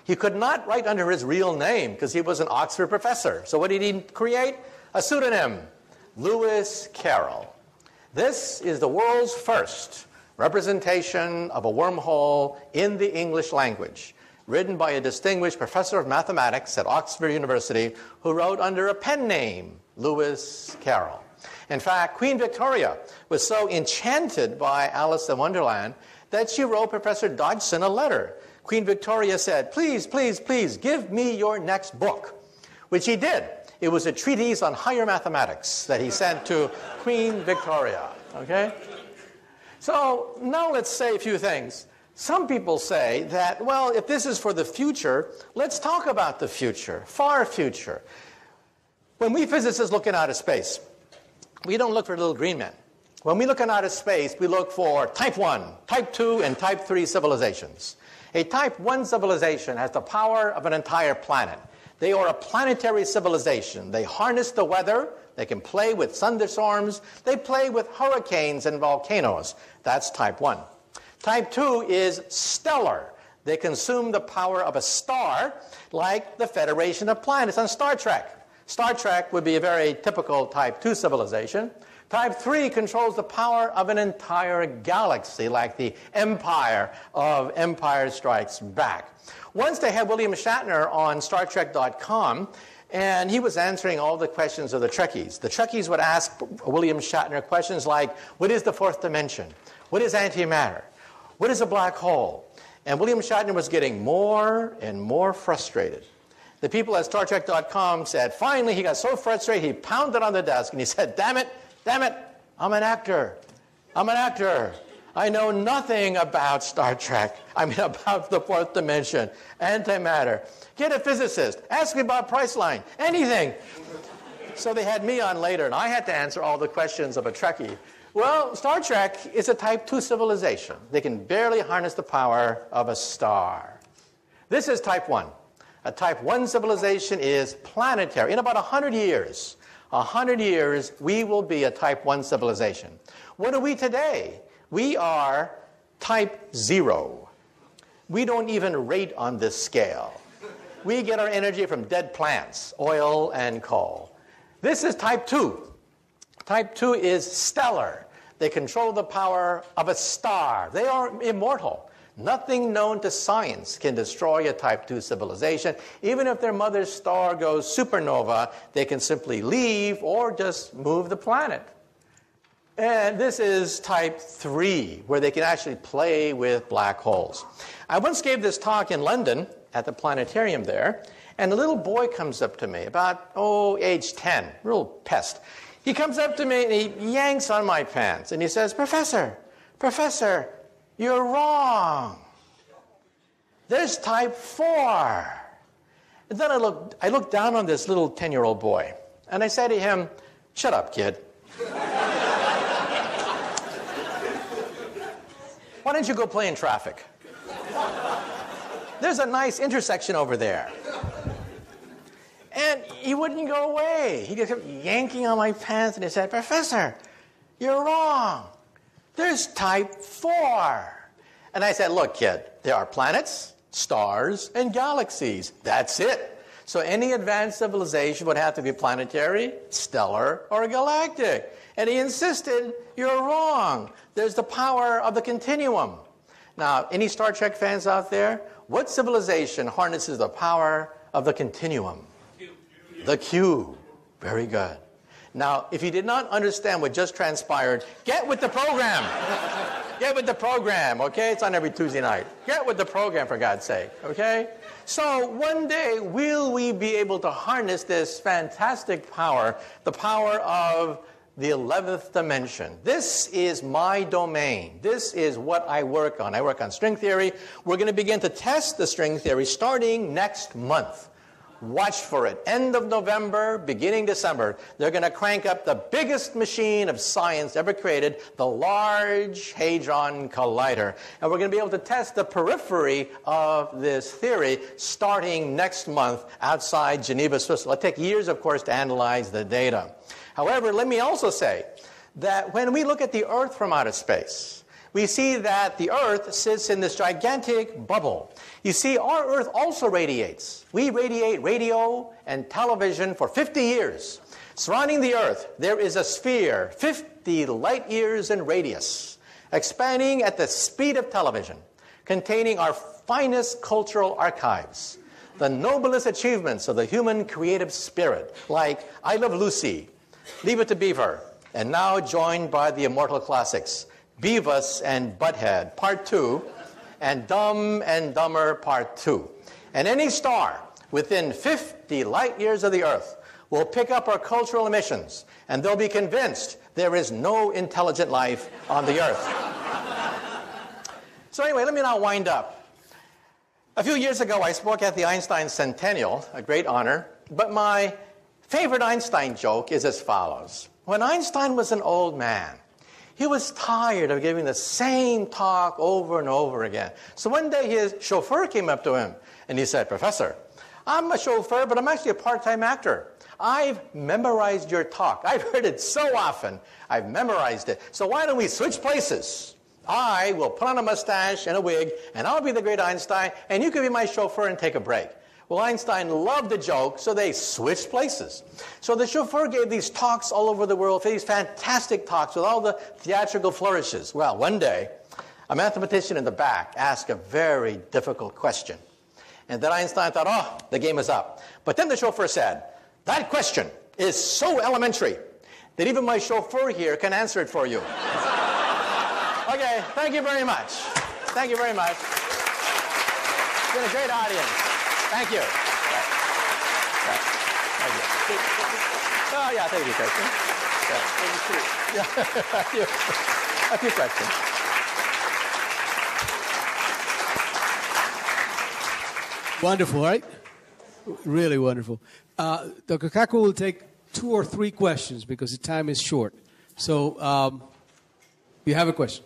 He could not write under his real name because he was an Oxford professor. So what did he create? A pseudonym, Lewis Carroll. This is the world's first representation of a wormhole in the English language, written by a distinguished professor of mathematics at Oxford University who wrote under a pen name, Lewis Carroll. In fact, Queen Victoria was so enchanted by Alice in Wonderland that she wrote Professor Dodson a letter. Queen Victoria said, please, please, please, give me your next book, which he did. It was a treatise on higher mathematics that he sent to Queen Victoria, okay? So now let's say a few things. Some people say that, well, if this is for the future, let's talk about the future, far future. When we physicists look in outer space, we don't look for little green men. When we look in outer space, we look for type 1, type 2, and type 3 civilizations. A type 1 civilization has the power of an entire planet. They are a planetary civilization. They harness the weather. They can play with thunderstorms. They play with hurricanes and volcanoes. That's type 1. Type 2 is stellar. They consume the power of a star, like the Federation of Planets on Star Trek. Star Trek would be a very typical type 2 civilization. Type 3 controls the power of an entire galaxy, like the Empire of Empire Strikes Back. Once they had William Shatner on StarTrek.com, and he was answering all the questions of the Trekkies. The Trekkies would ask William Shatner questions like, what is the fourth dimension? What is antimatter? What is a black hole? And William Shatner was getting more and more frustrated. The people at StarTrek.com said, finally, he got so frustrated, he pounded on the desk, and he said, damn it, I'm an actor. I'm an actor. I know nothing about Star Trek. I mean, about the fourth dimension, antimatter. Get a physicist. Ask me about Priceline. Anything. So they had me on later, and I had to answer all the questions of a Trekkie. Well, Star Trek is a type 2 civilization. They can barely harness the power of a star. This is type 1. A type 1 civilization is planetary. In about 100 years, we will be a type 1 civilization. What are we today? We are type 0. We don't even rate on this scale. We get our energy from dead plants, oil and coal. This is type 2. Type 2 is stellar. They control the power of a star. They are immortal. Nothing known to science can destroy a type 2 civilization. Even if their mother's star goes supernova, they can simply leave or just move the planet. And this is type 3, where they can actually play with black holes. I once gave this talk in London at the planetarium there, and a little boy comes up to me, about, age 10, real pest. He comes up to me and he yanks on my pants, and he says, Professor, you're wrong. There's type 4. And then I looked down on this little 10-year-old boy, and I said to him, shut up, kid. Why don't you go play in traffic? There's a nice intersection over there. And he wouldn't go away. He just kept yanking on my pants, and he said, Professor, you're wrong. There's type 4. And I said, look, kid, there are planets, stars, and galaxies. That's it. So any advanced civilization would have to be planetary, stellar, or galactic. And he insisted, you're wrong. There's the power of the continuum. Now, any Star Trek fans out there? What civilization harnesses the power of the continuum? The cube. Very good. Now, if you did not understand what just transpired, get with the program. Get with the program, okay? It's on every Tuesday night. Get with the program, for God's sake, okay? So one day, will we be able to harness this fantastic power, the power of the 11th dimension. This is my domain. This is what I work on. I work on string theory. We're going to begin to test the string theory starting next month. Watch for it. End of November, beginning December, they're going to crank up the biggest machine of science ever created, the Large Hadron Collider. And we're going to be able to test the periphery of this theory starting next month outside Geneva, Switzerland. It'll take years, of course, to analyze the data. However, let me also say that when we look at the Earth from outer space, we see that the Earth sits in this gigantic bubble. You see, our Earth also radiates. We radiate radio and television for 50 years. Surrounding the Earth, there is a sphere, 50 light years in radius, expanding at the speed of television, containing our finest cultural archives, the noblest achievements of the human creative spirit, like I Love Lucy, Leave It to Beaver, and now joined by the immortal classics, Beavis and Butthead, Part 2, and Dumb and Dumber, Part 2. And any star within 50 light years of the Earth will pick up our cultural emissions, and they'll be convinced there is no intelligent life on the Earth. So anyway, let me now wind up. A few years ago, I spoke at the Einstein Centennial, a great honor, but my favorite Einstein joke is as follows. When Einstein was an old man, he was tired of giving the same talk over and over again. So one day his chauffeur came up to him and he said, "Professor, I'm a chauffeur, but I'm actually a part-time actor. I've memorized your talk. I've heard it so often. I've memorized it. So why don't we switch places? I will put on a mustache and a wig, and I'll be the great Einstein, and you can be my chauffeur and take a break." Well, Einstein loved the joke, so they switched places. So the chauffeur gave these talks all over the world, these fantastic talks with all the theatrical flourishes. Well, one day, a mathematician in the back asked a very difficult question. And then Einstein thought, oh, the game is up. But then the chauffeur said, "That question is so elementary that even my chauffeur here can answer it for you." Okay, thank you very much. Thank you very much. It's been a great audience. Thank you. Thank you. Oh, yeah, thank you, question. Yeah. A few questions. Wonderful, right? Really wonderful. Dr. Kaku will take 2 or 3 questions because the time is short. So, you have a question?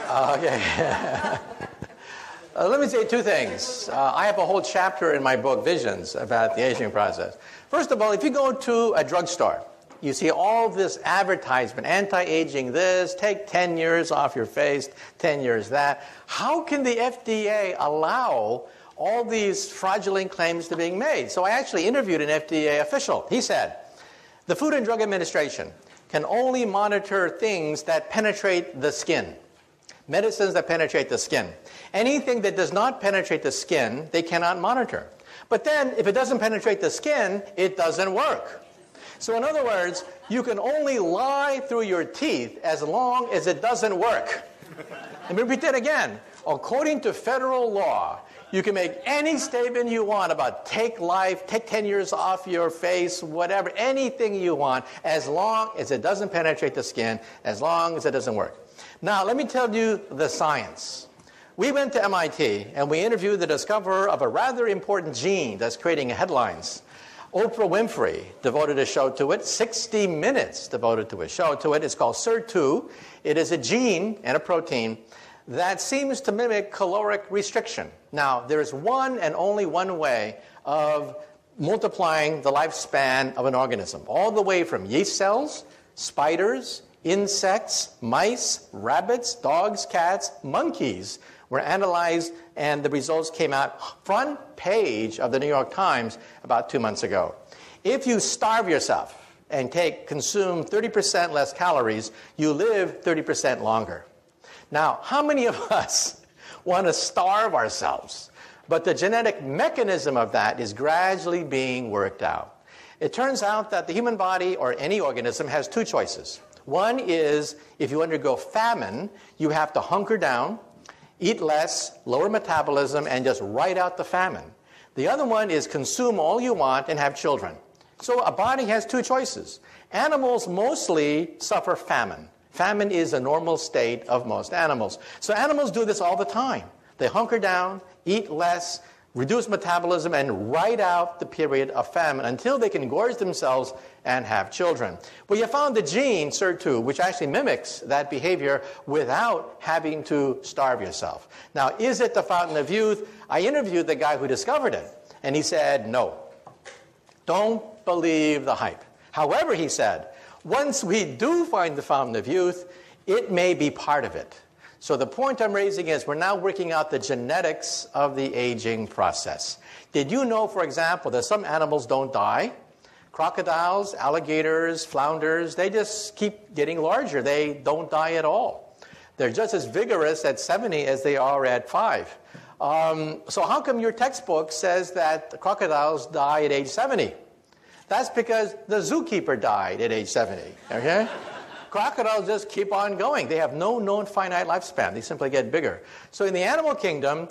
Okay. Let me say 2 things. I have a whole chapter in my book, Visions, about the aging process. First of all, if you go to a drugstore, you see all this advertisement, anti-aging this, take 10 years off your face, 10 years that. How can the FDA allow all these fraudulent claims to being made? So I actually interviewed an FDA official. He said, the Food and Drug Administration can only monitor things that penetrate the skin. Medicines that penetrate the skin. Anything that does not penetrate the skin, they cannot monitor. But then, if it doesn't penetrate the skin, it doesn't work. So in other words, you can only lie through your teeth as long as it doesn't work. Let me repeat that again. According to federal law, you can make any statement you want about take life, take 10 years off your face, whatever, anything you want, as long as it doesn't penetrate the skin, as long as it doesn't work. Now, let me tell you the science. We went to MIT and we interviewed the discoverer of a rather important gene that's creating headlines. Oprah Winfrey devoted a show to it. 60 Minutes devoted to a show to it. It's called SIR2. It is a gene and a protein that seems to mimic caloric restriction. Now, there is one and only one way of multiplying the lifespan of an organism, all the way from yeast cells, spiders, insects, mice, rabbits, dogs, cats, monkeys were analyzed, and the results came out front page of the New York Times about 2 months ago. If you starve yourself and consume 30% less calories, you live 30% longer. Now, how many of us want to starve ourselves? But the genetic mechanism of that is gradually being worked out. It turns out that the human body, or any organism, has 2 choices. One is, if you undergo famine, you have to hunker down, eat less, lower metabolism, and just ride out the famine. The other one is consume all you want and have children. So a body has two choices. Animals mostly suffer famine. Famine is a normal state of most animals. So animals do this all the time. They hunker down, eat less, reduce metabolism, and ride out the period of famine until they can gorge themselves and have children. Well, you found the gene, SIR2, which actually mimics that behavior without having to starve yourself. Now, is it the fountain of youth? I interviewed the guy who discovered it, and he said, no. Don't believe the hype. However, he said, once we do find the fountain of youth, it may be part of it. So the point I'm raising is we're now working out the genetics of the aging process. Did you know, for example, that some animals don't die? Crocodiles, alligators, flounders, they just keep getting larger. They don't die at all. They're just as vigorous at 70 as they are at 5. So how come your textbook says that crocodiles die at age 70? That's because the zookeeper died at age 70, okay? Crocodiles just keep on going. They have no known finite lifespan. They simply get bigger. So in the animal kingdom,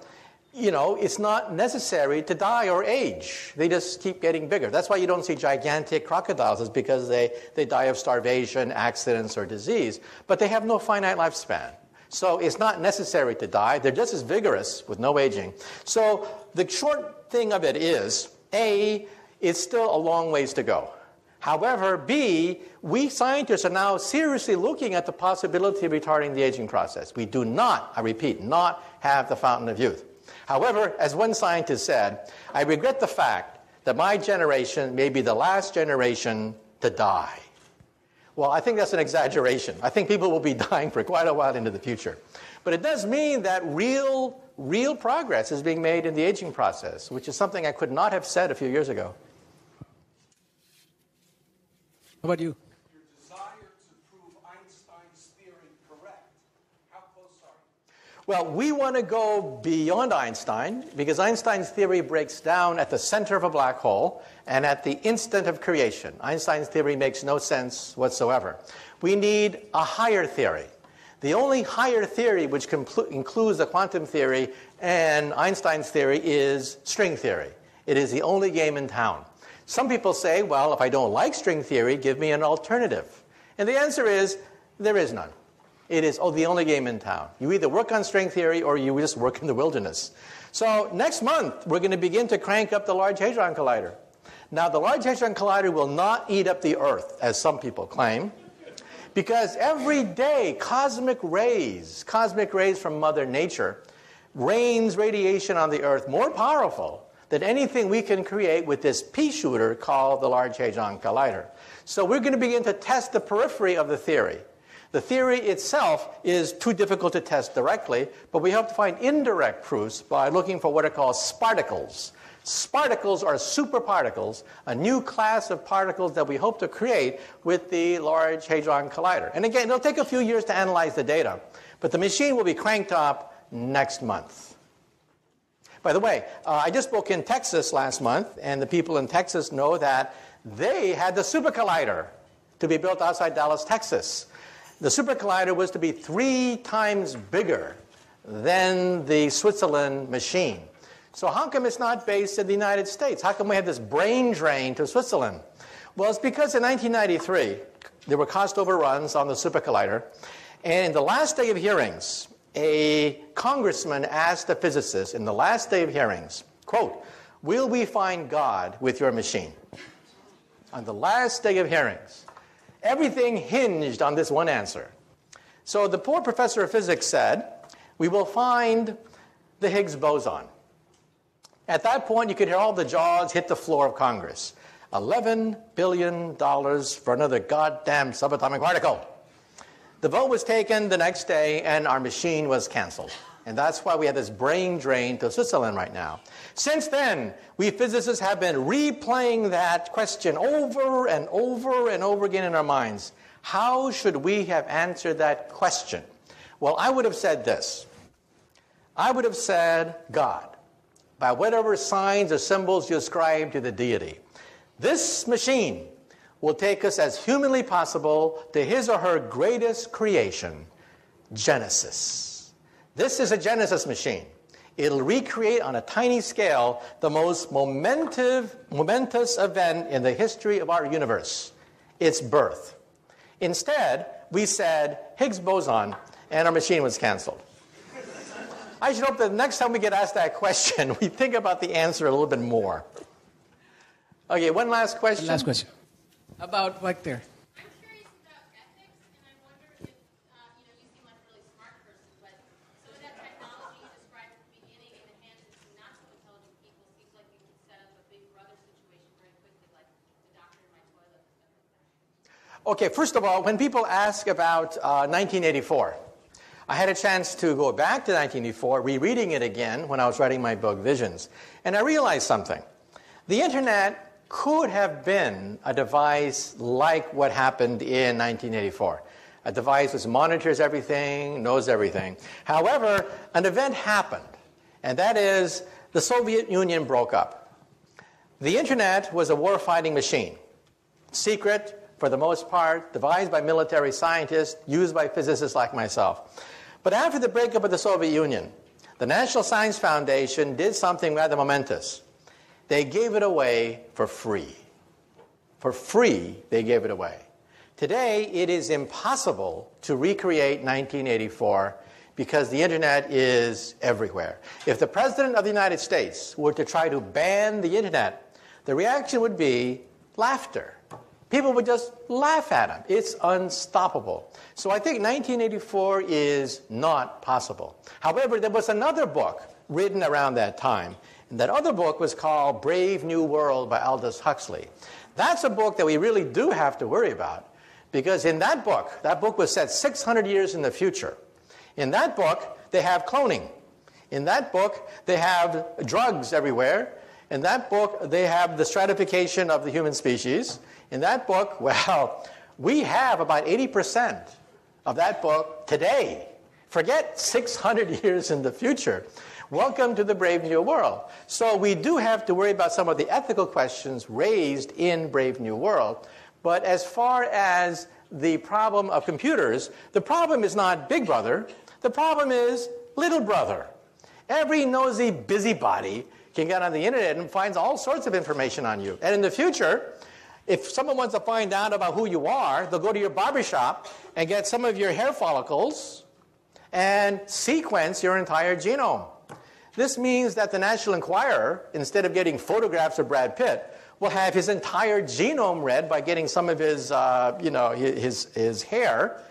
you know, it's not necessary to die or age. They just keep getting bigger. That's why you don't see gigantic crocodiles, is because they die of starvation, accidents, or disease. But they have no finite lifespan. So it's not necessary to die. They're just as vigorous with no aging. So the short thing of it is, A, it's still a long ways to go. However, B, we scientists are now seriously looking at the possibility of retarding the aging process. We do not, I repeat, not have the fountain of youth. However, as one scientist said, I regret the fact that my generation may be the last generation to die. Well, I think that's an exaggeration. I think people will be dying for quite a while into the future. But it does mean that real progress is being made in the aging process, which is something I could not have said a few years ago. How about you? Your desire to prove Einstein's theory correct. How close are you? Well, we want to go beyond Einstein, because Einstein's theory breaks down at the center of a black hole and at the instant of creation. Einstein's theory makes no sense whatsoever. We need a higher theory. The only higher theory which includes the quantum theory and Einstein's theory is string theory. It is the only game in town. Some people say, well, if I don't like string theory, give me an alternative. And the answer is, there is none. It is the only game in town. You either work on string theory or you just work in the wilderness. So next month, we're going to begin to crank up the Large Hadron Collider. Now, the Large Hadron Collider will not eat up the Earth, as some people claim, because every day, cosmic rays from Mother Nature, rains radiation on the Earth more powerful than anything we can create with this pea shooter called the Large Hadron Collider. So we're going to begin to test the periphery of the theory. The theory itself is too difficult to test directly, but we hope to find indirect proofs by looking for what are called sparticles. Sparticles are superparticles, a new class of particles that we hope to create with the Large Hadron Collider. And again, it'll take a few years to analyze the data, but the machine will be cranked up next month. By the way, I just spoke in Texas last month, and the people in Texas know that they had the Super Collider to be built outside Dallas, Texas. The Super Collider was to be 3 times bigger than the Switzerland machine. So how come it's not based in the United States? How come we have this brain drain to Switzerland? Well, it's because in 1993, there were cost overruns on the Super Collider, and in the last day of hearings, a congressman asked a physicist in the last day of hearings, quote, will we find God with your machine? On the last day of hearings. Everything hinged on this one answer. So the poor professor of physics said, we will find the Higgs boson. At that point, you could hear all the jaws hit the floor of Congress. $11 billion for another goddamn subatomic particle. The vote was taken the next day, and our machine was canceled. And that's why we have this brain drain to Switzerland right now. Since then, we physicists have been replaying that question over and over and over again in our minds. How should we have answered that question? Well, I would have said this. I would have said God, by whatever signs or symbols you ascribe to the deity. This machine will take us as humanly possible to his or her greatest creation, Genesis. This is a Genesis machine. It'll recreate on a tiny scale the most momentous event in the history of our universe, its birth. Instead, we said Higgs boson, and our machine was canceled. I should hope that the next time we get asked that question, we think about the answer a little bit more. Okay, one last question. Last question. About right there. I'm curious about ethics, and I wonder if, you seem like a really smart person, but some of that technology you described at the beginning in the hands of some not so intelligent people seems like you could set up a big brother situation very quickly, like the doctor in my toilet. Okay, first of all, when people ask about 1984, I had a chance to go back to 1984, rereading it again when I was writing my book, Visions. And I realized something. The Internet could have been a device like what happened in 1984. A device which monitors everything, knows everything. However, an event happened, and that is the Soviet Union broke up. The Internet was a war-fighting machine. Secret, for the most part, devised by military scientists, used by physicists like myself. But after the breakup of the Soviet Union, the National Science Foundation did something rather momentous. They gave it away for free. For free, they gave it away. Today, it is impossible to recreate 1984 because the Internet is everywhere. If the President of the United States were to try to ban the Internet, the reaction would be laughter. People would just laugh at him. It's unstoppable. So I think 1984 is not possible. However, there was another book written around that time. And that other book was called Brave New World by Aldous Huxley. That's a book that we really do have to worry about. Because in that book was set 600 years in the future. In that book, they have cloning. In that book, they have drugs everywhere. In that book, they have the stratification of the human species. In that book, well, we have about 80% of that book today. Forget 600 years in the future. Welcome to the Brave New World. So we do have to worry about some of the ethical questions raised in Brave New World. But as far as the problem of computers, the problem is not Big Brother. The problem is Little Brother. Every nosy busybody can get on the Internet and finds all sorts of information on you. And in the future, if someone wants to find out about who you are, they'll go to your barbershop and get some of your hair follicles and sequence your entire genome. This means that the National Enquirer, instead of getting photographs of Brad Pitt, will have his entire genome read by getting some of his, his hair,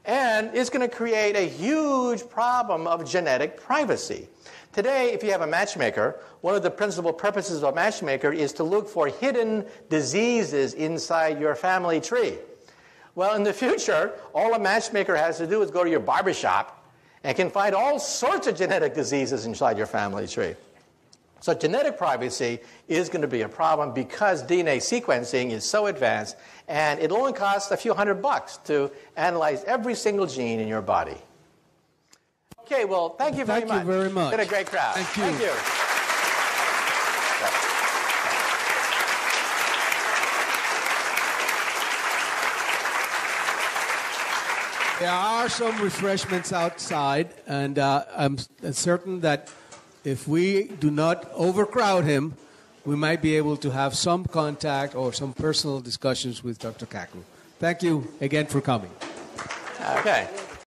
and it's going to create a huge problem of genetic privacy. Today, if you have a matchmaker, one of the principal purposes of a matchmaker is to look for hidden diseases inside your family tree. Well, in the future, all a matchmaker has to do is go to your barbershop and can find all sorts of genetic diseases inside your family tree. So genetic privacy is going to be a problem because DNA sequencing is so advanced, and it only costs a few $100 to analyze every single gene in your body. Okay, well, thank you very much. Thank you very much. It's been a great crowd. Thank you. Thank you. There are some refreshments outside, and I'm certain that if we do not overcrowd him, we might be able to have some contact or some personal discussions with Dr. Kaku. Thank you again for coming. Okay.